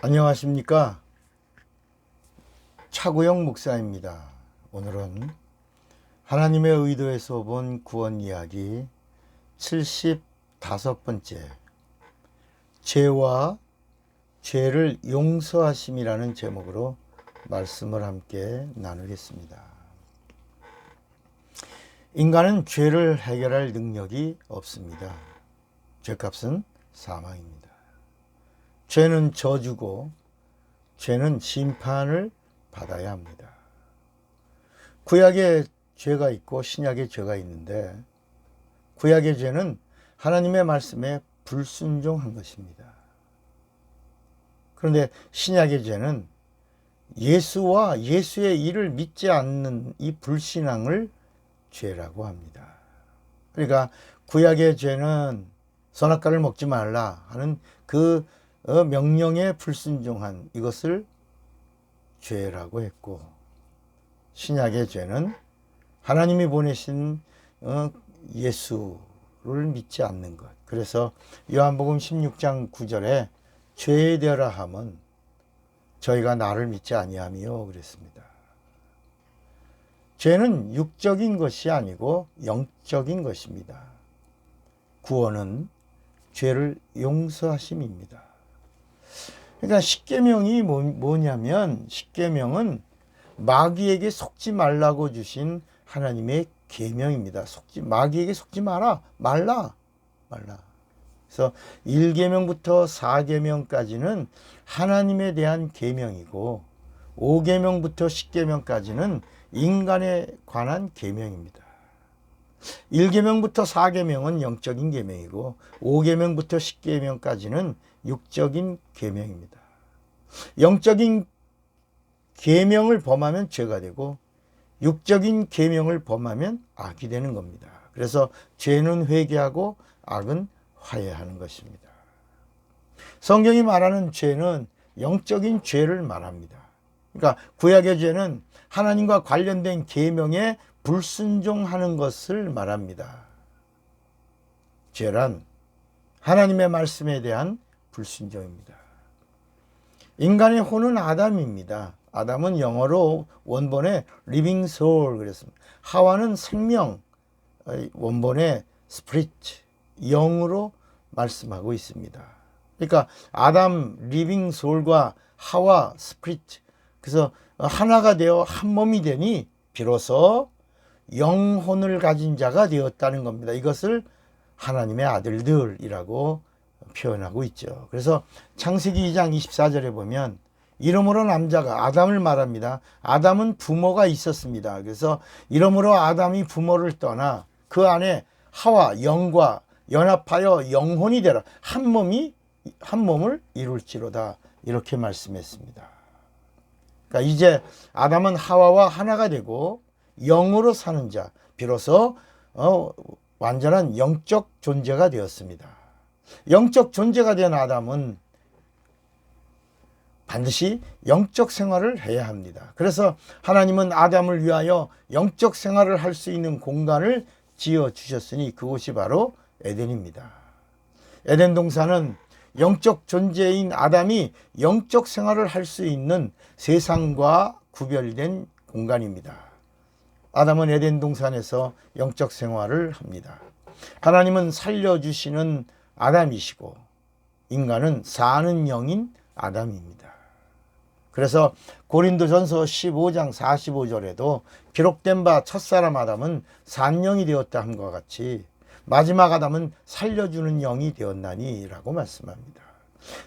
안녕하십니까. 차구영 목사입니다. 오늘은 하나님의 의도에서 본 구원 이야기 75번째 죄와 죄를 용서하심이라는 제목으로 말씀을 함께 나누겠습니다. 인간은 죄를 해결할 능력이 없습니다. 죄값은 사망입니다. 죄는 저주고 죄는 심판을 받아야 합니다. 구약에 죄가 있고 신약에 죄가 있는데 구약의 죄는 하나님의 말씀에 불순종한 것입니다. 그런데 신약의 죄는 예수와 예수의 일을 믿지 않는 이 불신앙을 죄라고 합니다. 그러니까 구약의 죄는 선악과를 먹지 말라 하는 그 명령에 불순종한 이것을 죄라고 했고, 신약의 죄는 하나님이 보내신 예수를 믿지 않는 것. 그래서 요한복음 16장 9절에 죄에 대하라 함은 저희가 나를 믿지 아니하며 그랬습니다. 죄는 육적인 것이 아니고 영적인 것입니다. 구원은 죄를 용서하심입니다. 그러니까 십계명이 뭐냐면 십계명은 마귀에게 속지 말라고 주신 하나님의 계명입니다. 마귀에게 속지 말라. 그래서 1계명부터 4계명까지는 하나님에 대한 계명이고 5계명부터 10계명까지는 인간에 관한 계명입니다. 1계명부터 4계명은 영적인 계명이고 5계명부터 10계명까지는 육적인 계명입니다. 영적인 계명을 범하면 죄가 되고 육적인 계명을 범하면 악이 되는 겁니다. 그래서 죄는 회개하고 악은 화해하는 것입니다. 성경이 말하는 죄는 영적인 죄를 말합니다. 그러니까 구약의 죄는 하나님과 관련된 계명에 불순종하는 것을 말합니다. 죄란 하나님의 말씀에 대한 불순종입니다. 인간의 혼은 아담입니다. 아담은 영어로 원본에 living soul 그랬습니다. 하와는 생명, 원본에 spirit, 영으로 말씀하고 있습니다. 그러니까 아담 living soul과 하와 spirit, 그래서 하나가 되어 한 몸이 되니 비로소 영혼을 가진 자가 되었다는 겁니다. 이것을 하나님의 아들들이라고 표현하고 있죠. 그래서 창세기 2장 24절에 보면 이러므로 남자가 아담을 말합니다. 아담은 부모가 있었습니다. 그래서 이러므로 아담이 부모를 떠나 그 안에 하와 영과 연합하여 영혼이 되라. 한 몸을 이룰지로다. 이렇게 말씀했습니다. 그러니까 이제 아담은 하와와 하나가 되고 영으로 사는 자, 비로소 완전한 영적 존재가 되었습니다. 영적 존재가 된 아담은 반드시 영적 생활을 해야 합니다. 그래서 하나님은 아담을 위하여 영적 생활을 할 수 있는 공간을 지어주셨으니 그곳이 바로 에덴입니다. 에덴 동산은 영적 존재인 아담이 영적 생활을 할 수 있는 세상과 구별된 공간입니다. 아담은 에덴 동산에서 영적 생활을 합니다. 하나님은 살려주시는 아담이시고 인간은 사는 영인 아담입니다. 그래서 고린도전서 15장 45절에도 기록된 바 첫사람 아담은 산영이 되었다 함과 같이 마지막 아담은 살려주는 영이 되었나니 라고 말씀합니다.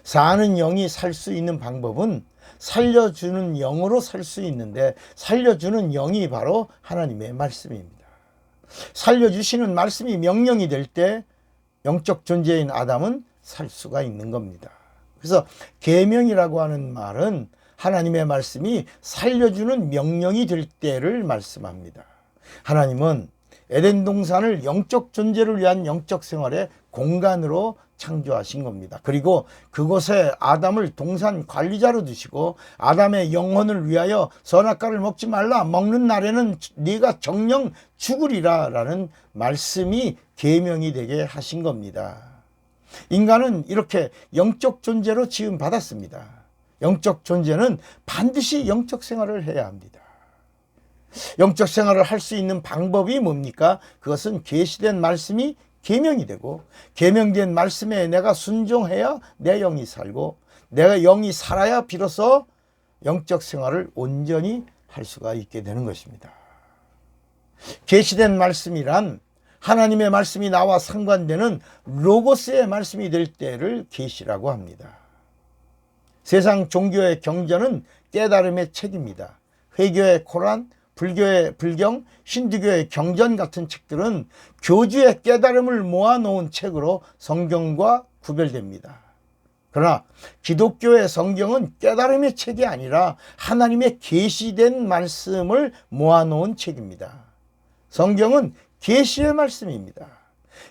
사는 영이 살 수 있는 방법은 살려주는 영으로 살 수 있는데 살려주는 영이 바로 하나님의 말씀입니다. 살려주시는 말씀이 명령이 될 때 영적 존재인 아담은 살 수가 있는 겁니다. 그래서 계명이라고 하는 말은 하나님의 말씀이 살려주는 명령이 될 때를 말씀합니다. 하나님은 에덴 동산을 영적 존재를 위한 영적 생활의 공간으로 창조하신 겁니다. 그리고 그곳에 아담을 동산 관리자로 두시고 아담의 영혼을 위하여 선악과를 먹지 말라, 먹는 날에는 네가 정령 죽으리라 라는 말씀이 계명이 되게 하신 겁니다. 인간은 이렇게 영적 존재로 지음 받았습니다. 영적 존재는 반드시 영적 생활을 해야 합니다. 영적 생활을 할 수 있는 방법이 뭡니까? 그것은 계시된 말씀이 계명이 되고, 계명된 말씀에 내가 순종해야 내 영이 살고, 내가 영이 살아야 비로소 영적 생활을 온전히 할 수가 있게 되는 것입니다. 계시된 말씀이란 하나님의 말씀이 나와 상관되는 로고스의 말씀이 될 때를 계시라고 합니다. 세상 종교의 경전은 깨달음의 책입니다. 회교의 코란, 불교의 불경, 힌두교의 경전 같은 책들은 교주의 깨달음을 모아놓은 책으로 성경과 구별됩니다. 그러나 기독교의 성경은 깨달음의 책이 아니라 하나님의 계시된 말씀을 모아놓은 책입니다. 성경은 계시의 말씀입니다.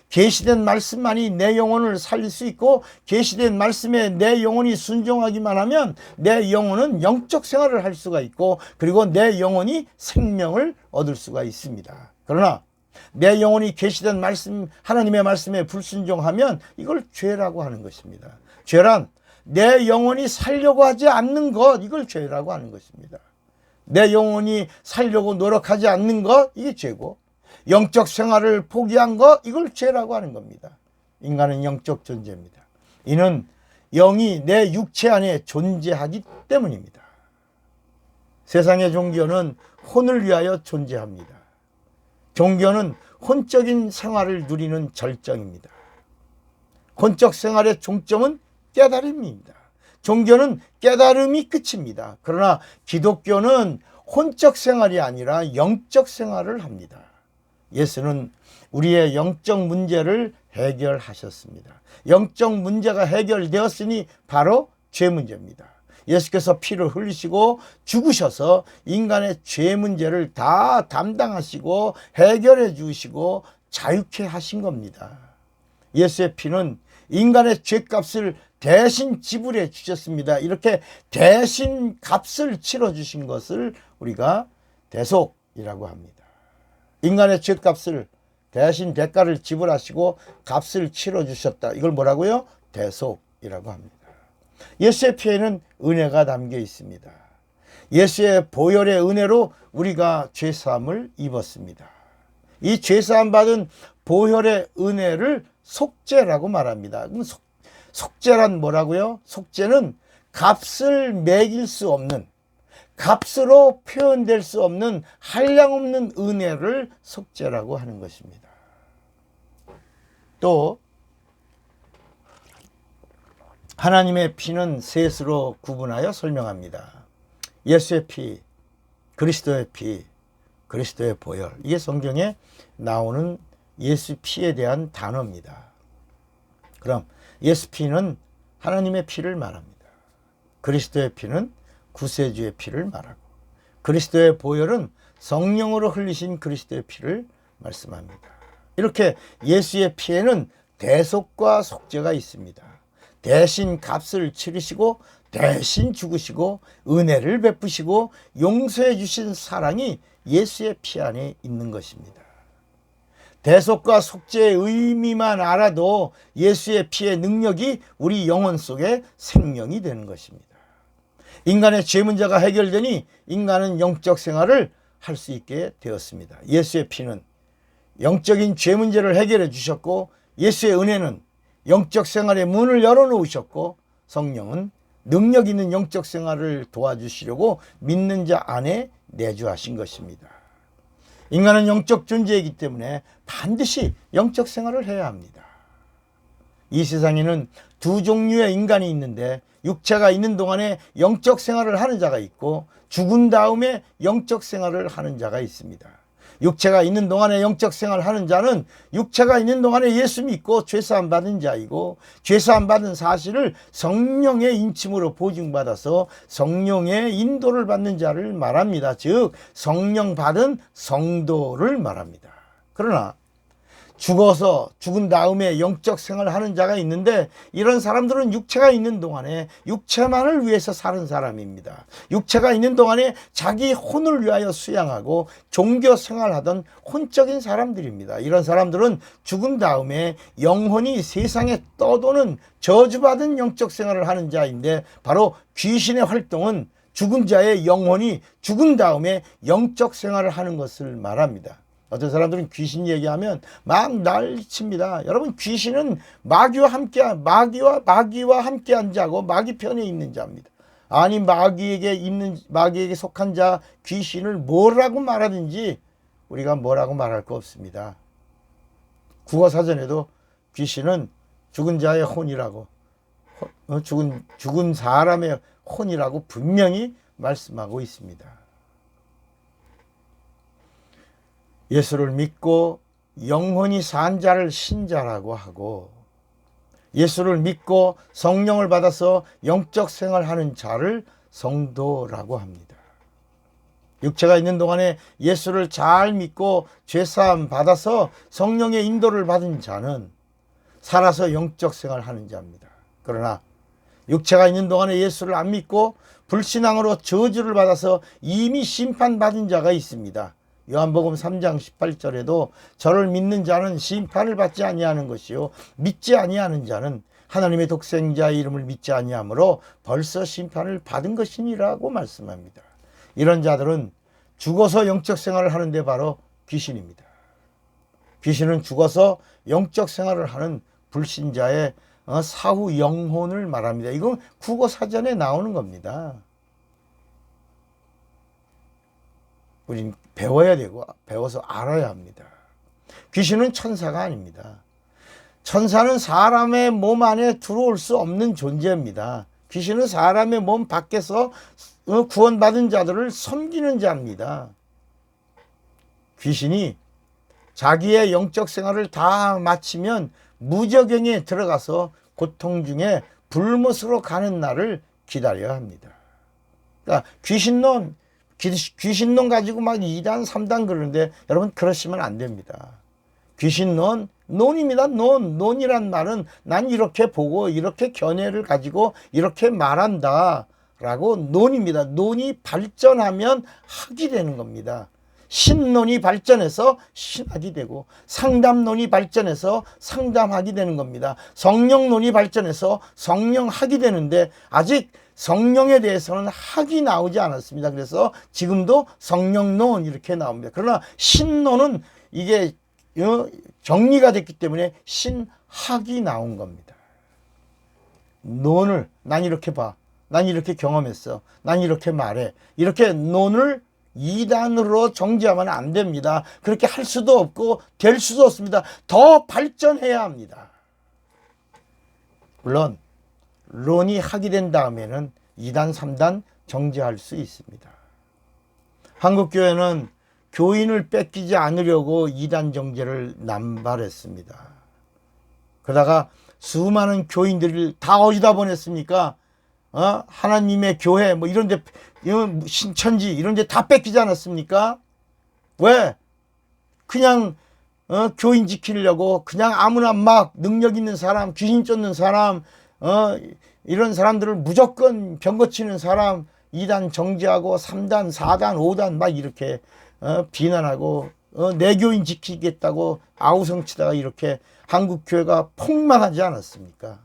계시된 말씀만이 내 영혼을 살릴 수 있고, 계시된 말씀에 내 영혼이 순종하기만 하면 내 영혼은 영적 생활을 할 수가 있고, 그리고 내 영혼이 생명을 얻을 수가 있습니다. 그러나 내 영혼이 계시된 말씀, 하나님의 말씀에 불순종하면 이걸 죄라고 하는 것입니다. 죄란 내 영혼이 살려고 하지 않는 것, 이걸 죄라고 하는 것입니다. 내 영혼이 살려고 노력하지 않는 것, 이게 죄고, 영적 생활을 포기한 것, 이걸 죄라고 하는 겁니다. 인간은 영적 존재입니다. 이는 영이 내 육체 안에 존재하기 때문입니다. 세상의 종교는 혼을 위하여 존재합니다. 종교는 혼적인 생활을 누리는 절정입니다. 혼적 생활의 종점은 깨달음입니다. 종교는 깨달음이 끝입니다. 그러나 기독교는 혼적 생활이 아니라 영적 생활을 합니다. 예수는 우리의 영적 문제를 해결하셨습니다. 영적 문제가 해결되었으니 바로 죄 문제입니다. 예수께서 피를 흘리시고 죽으셔서 인간의 죄 문제를 다 담당하시고 해결해 주시고 자유케 하신 겁니다. 예수의 피는 인간의 죄값을 대신 지불해 주셨습니다. 이렇게 대신 값을 치러 주신 것을 우리가 대속이라고 합니다. 인간의 죄값을 대신 대가를 지불하시고 값을 치러 주셨다. 이걸 뭐라고요? 대속이라고 합니다. 예수의 피에는 은혜가 담겨 있습니다. 예수의 보혈의 은혜로 우리가 죄사함을 입었습니다. 이 죄사함 받은 보혈의 은혜를 속죄라고 말합니다. 그럼 속죄란 뭐라고요? 속죄는 값을 매길 수 없는, 값으로 표현될 수 없는 한량없는 은혜를 속죄라고 하는 것입니다. 또 하나님의 피는 셋으로 구분하여 설명합니다. 예수의 피, 그리스도의 피, 그리스도의 보혈. 이게 성경에 나오는 예수 피에 대한 단어입니다. 그럼 예수 피는 하나님의 피를 말합니다. 그리스도의 피는 구세주의 피를 말하고, 그리스도의 보혈은 성령으로 흘리신 그리스도의 피를 말씀합니다. 이렇게 예수의 피에는 대속과 속죄가 있습니다. 대신 값을 치르시고 대신 죽으시고 은혜를 베푸시고 용서해 주신 사랑이 예수의 피 안에 있는 것입니다. 대속과 속죄의 의미만 알아도 예수의 피의 능력이 우리 영혼 속에 생명이 되는 것입니다. 인간의 죄 문제가 해결되니 인간은 영적 생활을 할 수 있게 되었습니다. 예수의 피는 영적인 죄 문제를 해결해 주셨고, 예수의 은혜는 영적 생활의 문을 열어놓으셨고, 성령은 능력 있는 영적 생활을 도와주시려고 믿는 자 안에 내주하신 것입니다. 인간은 영적 존재이기 때문에 반드시 영적 생활을 해야 합니다. 이 세상에는 두 종류의 인간이 있는데, 육체가 있는 동안에 영적 생활을 하는 자가 있고 죽은 다음에 영적 생활을 하는 자가 있습니다. 육체가 있는 동안에 영적 생활을 하는 자는 육체가 있는 동안에 예수 믿고 죄사함 받은 자이고, 죄사함 받은 사실을 성령의 인침으로 보증받아서 성령의 인도를 받는 자를 말합니다. 즉 성령 받은 성도를 말합니다. 그러나 죽어서 죽은 다음에 영적 생활을 하는 자가 있는데, 이런 사람들은 육체가 있는 동안에 육체만을 위해서 사는 사람입니다. 육체가 있는 동안에 자기 혼을 위하여 수양하고 종교 생활하던 혼적인 사람들입니다. 이런 사람들은 죽은 다음에 영혼이 세상에 떠도는 저주받은 영적 생활을 하는 자인데, 바로 귀신의 활동은 죽은 자의 영혼이 죽은 다음에 영적 생활을 하는 것을 말합니다. 어떤 사람들은 귀신 얘기하면 막 난리칩니다. 여러분, 귀신은 마귀와 함께한 자고 마귀 편에 있는 자입니다. 아니, 마귀에게 속한 자 귀신을 뭐라고 말하든지 우리가 뭐라고 말할 거 없습니다. 국어사전에도 귀신은 죽은 자의 혼이라고, 죽은 사람의 혼이라고 분명히 말씀하고 있습니다. 예수를 믿고 영혼이 산 자를 신자라고 하고, 예수를 믿고 성령을 받아서 영적 생활하는 자를 성도라고 합니다. 육체가 있는 동안에 예수를 잘 믿고 죄사함 받아서 성령의 인도를 받은 자는 살아서 영적 생활하는 자입니다. 그러나 육체가 있는 동안에 예수를 안 믿고 불신앙으로 저주를 받아서 이미 심판받은 자가 있습니다. 요한복음 3장 18절에도 저를 믿는 자는 심판을 받지 아니하는 것이요 믿지 아니하는 자는 하나님의 독생자의 이름을 믿지 아니하므로 벌써 심판을 받은 것이니라고 말씀합니다. 이런 자들은 죽어서 영적 생활을 하는데 바로 귀신입니다. 귀신은 죽어서 영적 생활을 하는 불신자의 사후 영혼을 말합니다. 이건 국어사전에 나오는 겁니다. 우린 배워야 되고 배워서 알아야 합니다. 귀신은 천사가 아닙니다. 천사는 사람의 몸 안에 들어올 수 없는 존재입니다. 귀신은 사람의 몸 밖에서 구원받은 자들을 섬기는 자입니다. 귀신이 자기의 영적 생활을 다 마치면 무저경에 들어가서 고통 중에 불못으로 가는 날을 기다려야 합니다. 그러니까 귀신론 가지고 막 2단, 3단 그러는데 여러분, 그러시면 안 됩니다. 논입니다. 논이란 말은 난 이렇게 보고 이렇게 견해를 가지고 이렇게 말한다 라고 논입니다. 논이 발전하면 학이 되는 겁니다. 신론이 발전해서 신학이 되고, 상담론이 발전해서 상담학이 되는 겁니다. 성령론이 발전해서 성령학이 되는데 아직 성령에 대해서는 학이 나오지 않았습니다. 그래서 지금도 성령론 이렇게 나옵니다. 그러나 신론은 이게 정리가 됐기 때문에 신학이 나온 겁니다. 논을 난 이렇게 봐, 난 이렇게 경험했어, 난 이렇게 말해, 이렇게 논을 2단으로 정지하면 안 됩니다. 그렇게 할 수도 없고 될 수도 없습니다. 더 발전해야 합니다. 물론 론이 학이 된 다음에는 2단, 3단 정지할 수 있습니다. 한국교회는 교인을 뺏기지 않으려고 2단 정제를 남발했습니다. 그러다가 수많은 교인들을 다 어디다 보냈습니까? 하나님의 교회 뭐 이런데, 신천지 이런데 다 뺏기지 않았습니까? 왜? 그냥 교인 지키려고 그냥 아무나 막 능력 있는 사람, 귀신 쫓는 사람, 이런 사람들을 무조건 병 고치는 사람 2단 정지하고 3단, 4단, 5단 막 이렇게 비난하고 내 교인 지키겠다고 아우성치다가 이렇게 한국교회가 폭망하지 않았습니까?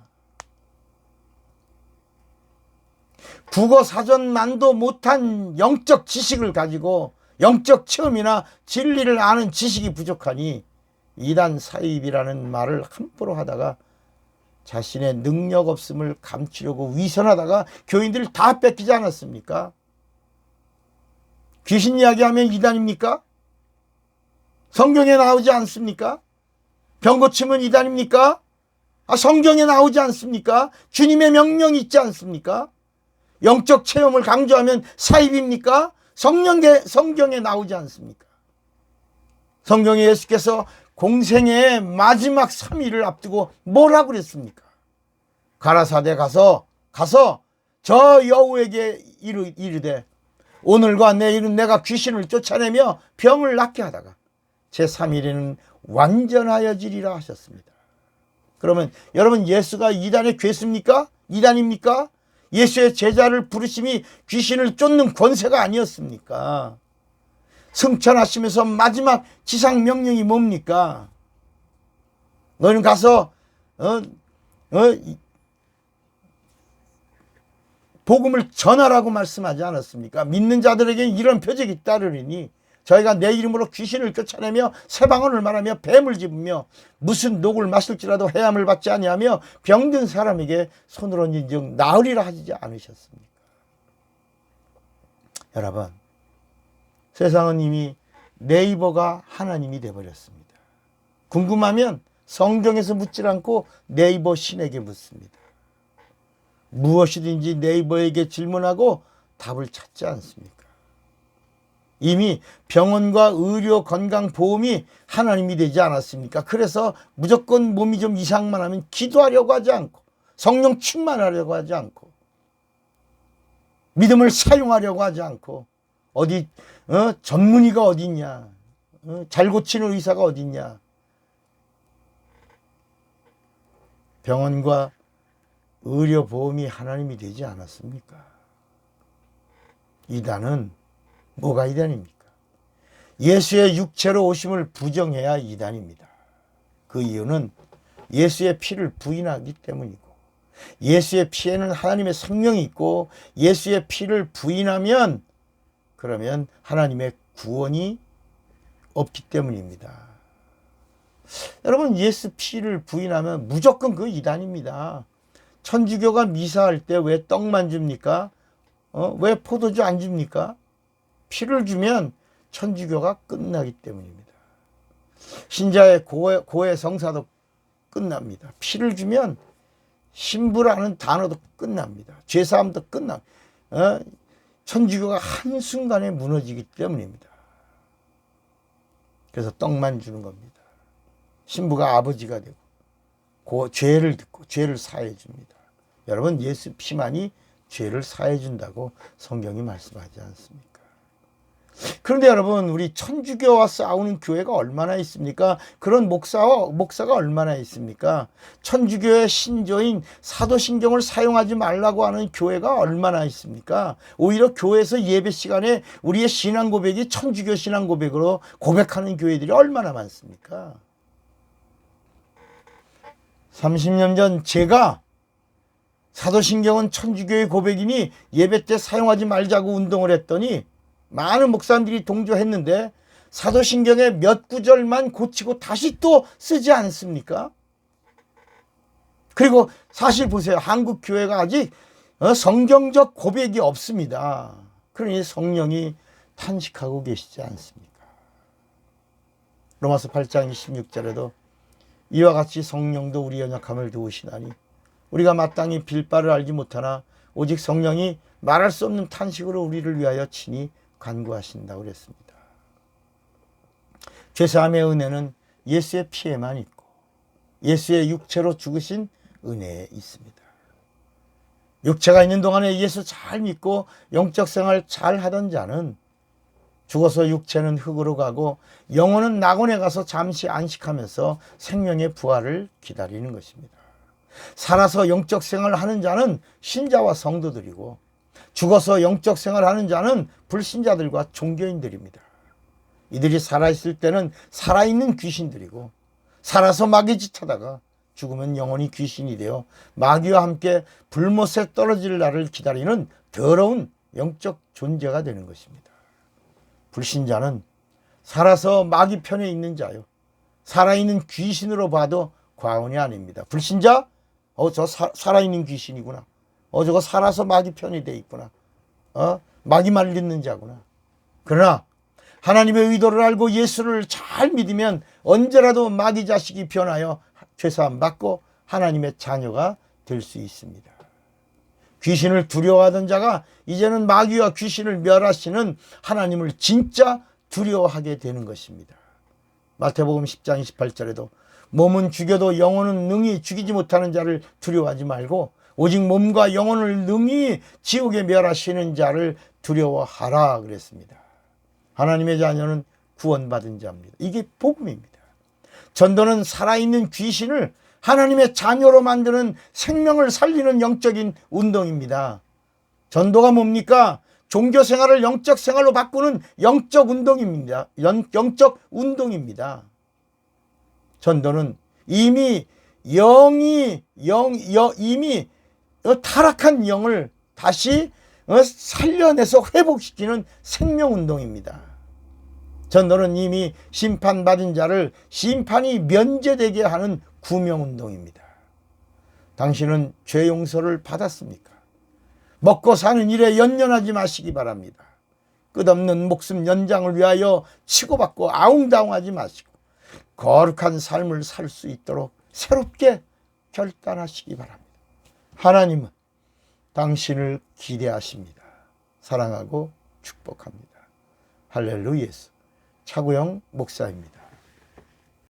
국어사전만도 못한 영적 지식을 가지고 영적 체험이나 진리를 아는 지식이 부족하니 2단 사입이라는 말을 함부로 하다가 자신의 능력 없음을 감추려고 위선하다가 교인들을 다 뺏기지 않았습니까? 귀신 이야기하면 2단입니까? 성경에 나오지 않습니까? 병 고치면 2단입니까? 성경에 나오지 않습니까? 주님의 명령이 있지 않습니까? 영적 체험을 강조하면 사입입니까? 성경에 나오지 않습니까? 성경에 예수께서 공생의 마지막 3일을 앞두고 뭐라고 그랬습니까? 가라사대 가서 저 여우에게 이르되 오늘과 내일은 내가 귀신을 쫓아내며 병을 낫게 하다가 제3일에는 완전하여지리라 하셨습니다. 그러면 여러분, 예수가 이단의 괴수입니까? 이단입니까? 예수의 제자를 부르심이 귀신을 쫓는 권세가 아니었습니까? 승천하시면서 마지막 지상 명령이 뭡니까? 너희는 가서 복음을 전하라고 말씀하지 않았습니까? 믿는 자들에게 이런 표적이 따르리니 저희가 내 이름으로 귀신을 쫓아내며 새방언을 말하며 뱀을 집으며 무슨 녹을 마실지라도 해함을 받지 아니하며 병든 사람에게 손을 얹은 즉 나으리라 하지 않으셨습니까? 여러분, 세상은 이미 네이버가 하나님이 되어버렸습니다. 궁금하면 성경에서 묻질 않고 네이버 신에게 묻습니다. 무엇이든지 네이버에게 질문하고 답을 찾지 않습니까? 이미 병원과 의료 건강보험이 하나님이 되지 않았습니까? 그래서 무조건 몸이 좀 이상만 하면 기도하려고 하지 않고 성령 충만하려고 하지 않고 믿음을 사용하려고 하지 않고 어디 전문의가 어디 있냐, 잘 고치는 의사가 어디 있냐. 병원과 의료보험이 하나님이 되지 않았습니까? 이단은 뭐가 이단입니까? 예수의 육체로 오심을 부정해야 이단입니다. 그 이유는 예수의 피를 부인하기 때문이고, 예수의 피에는 하나님의 생명이 있고, 예수의 피를 부인하면 그러면 하나님의 구원이 없기 때문입니다. 여러분, 예수 피를 부인하면 무조건 그 이단입니다. 천주교가 미사할 때 왜 떡만 줍니까? 왜 포도주 안 줍니까? 피를 주면 천주교가 끝나기 때문입니다. 신자의 고해 성사도 끝납니다. 피를 주면 신부라는 단어도 끝납니다. 죄사함도 끝납니다. 천주교가 한순간에 무너지기 때문입니다. 그래서 떡만 주는 겁니다. 신부가 아버지가 되고 죄를 듣고 죄를 사해 줍니다. 여러분, 예수 피만이 죄를 사해 준다고 성경이 말씀하지 않습니까? 그런데 여러분, 우리 천주교와 싸우는 교회가 얼마나 있습니까? 그런 목사가 얼마나 있습니까? 천주교의 신조인 사도신경을 사용하지 말라고 하는 교회가 얼마나 있습니까? 오히려 교회에서 예배 시간에 우리의 신앙 고백이 천주교 신앙 고백으로 고백하는 교회들이 얼마나 많습니까? 30년 전 제가 사도신경은 천주교의 고백이니 예배 때 사용하지 말자고 운동을 했더니 많은 목사님들이 동조했는데 사도신경의 몇 구절만 고치고 다시 또 쓰지 않습니까? 그리고 사실 보세요. 한국 교회가 아직 성경적 고백이 없습니다. 그러니 성령이 탄식하고 계시지 않습니까? 로마서 8장 26절에도 이와 같이 성령도 우리 연약함을 도우시나니 우리가 마땅히 빌 바를 알지 못하나 오직 성령이 말할 수 없는 탄식으로 우리를 위하여 친히 간구하신다고 그랬습니다. 죄사함의 은혜는 예수의 피에만 있고 예수의 육체로 죽으신 은혜에 있습니다. 육체가 있는 동안에 예수 잘 믿고 영적 생활 잘 하던 자는 죽어서 육체는 흙으로 가고 영혼은 낙원에 가서 잠시 안식하면서 생명의 부활을 기다리는 것입니다. 살아서 영적 생활을 하는 자는 신자와 성도들이고 죽어서 영적 생활을 하는 자는 불신자들과 종교인들입니다. 이들이 살아있을 때는 살아있는 귀신들이고 살아서 마귀 짓하다가 죽으면 영혼이 귀신이 되어 마귀와 함께 불못에 떨어질 날을 기다리는 더러운 영적 존재가 되는 것입니다. 불신자는 살아서 마귀 편에 있는 자요, 살아있는 귀신으로 봐도 과언이 아닙니다. 불신자? 저 살아있는 귀신이구나. 저거 살아서 마귀 편이 돼 있구나. 마귀 말 듣는 자구나. 그러나 하나님의 의도를 알고 예수를 잘 믿으면 언제라도 마귀 자식이 변하여 죄사함 받고 하나님의 자녀가 될 수 있습니다. 귀신을 두려워하던 자가 이제는 마귀와 귀신을 멸하시는 하나님을 진짜 두려워하게 되는 것입니다. 마태복음 10장 28절에도 몸은 죽여도 영혼은 능히 죽이지 못하는 자를 두려워하지 말고 오직 몸과 영혼을 능히 지옥에 멸하시는 자를 두려워하라 그랬습니다. 하나님의 자녀는 구원받은 자입니다. 이게 복음입니다. 전도는 살아있는 귀신을 하나님의 자녀로 만드는 생명을 살리는 영적인 운동입니다. 전도가 뭡니까? 종교 생활을 영적 생활로 바꾸는 영적 운동입니다. 영적 운동입니다. 전도는 이미 이미 타락한 영을 다시 살려내서 회복시키는 생명운동입니다. 전도는 이미 심판받은 자를 심판이 면제되게 하는 구명운동입니다. 당신은 죄 용서를 받았습니까? 먹고 사는 일에 연연하지 마시기 바랍니다. 끝없는 목숨 연장을 위하여 치고받고 아웅다웅하지 마시고 거룩한 삶을 살 수 있도록 새롭게 결단하시기 바랍니다. 하나님은 당신을 기대하십니다. 사랑하고 축복합니다. 할렐루야. 차구영 목사입니다.